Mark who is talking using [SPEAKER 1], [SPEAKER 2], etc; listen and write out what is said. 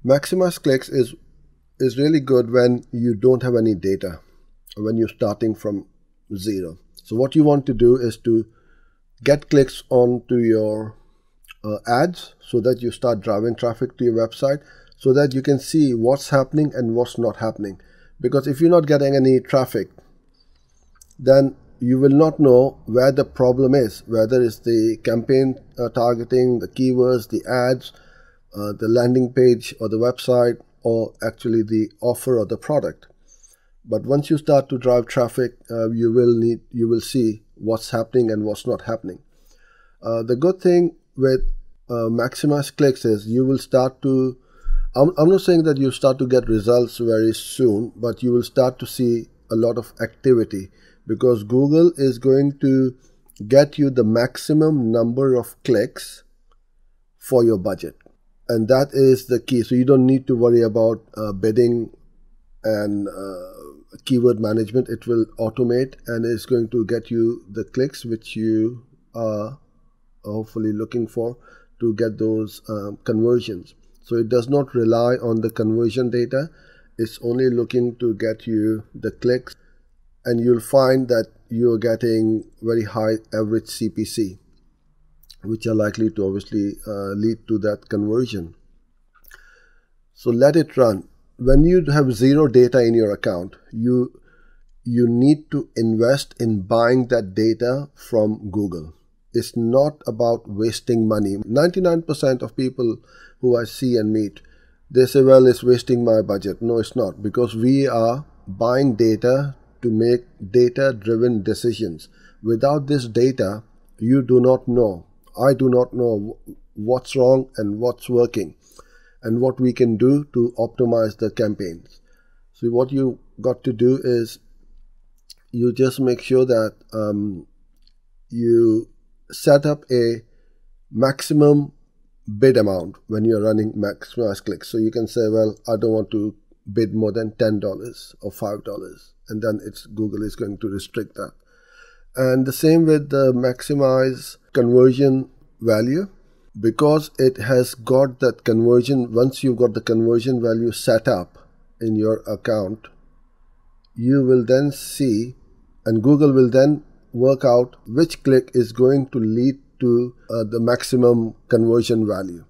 [SPEAKER 1] Maximize clicks is really good when you don't have any data, when you're starting from zero. So what you want to do is to get clicks onto your ads so that you start driving traffic to your website, so that you can see what's happening and what's not happening. Because if you're not getting any traffic, then you will not know where the problem is, whether it's the campaign targeting, the keywords, the ads, the landing page or the website, or actually the offer or the product. But once you start to drive traffic, you will see what's happening and what's not happening. The good thing with maximize clicks is you will start to, I'm not saying that you start to get results very soon, but you will start to see a lot of activity, because Google is going to get you the maximum number of clicks for your budget. And that is the key. So you don't need to worry about bidding and keyword management. It will automate and is going to get you the clicks which you are hopefully looking for to get those conversions. So it does not rely on the conversion data. It's only looking to get you the clicks, and you'll find that you're getting very high average CPC, which are likely to obviously lead to that conversion. So let it run. When you have zero data in your account, you need to invest in buying that data from Google. It's not about wasting money. 99% of people who I see and meet, they say, well, it's wasting my budget. No, it's not, because we are buying data to make data-driven decisions. Without this data, you do not know. I do not know what's wrong and what's working and what we can do to optimize the campaigns. So what you got to do is you just make sure that you set up a maximum bid amount when you're running maximize clicks. So you can say, well, I don't want to bid more than $10 or $5, and then Google is going to restrict that. And the same with the maximize conversion value, because it has got that conversion. Once you've got the conversion value set up in your account, you will then see, and Google will then work out which click is going to lead to the maximum conversion value.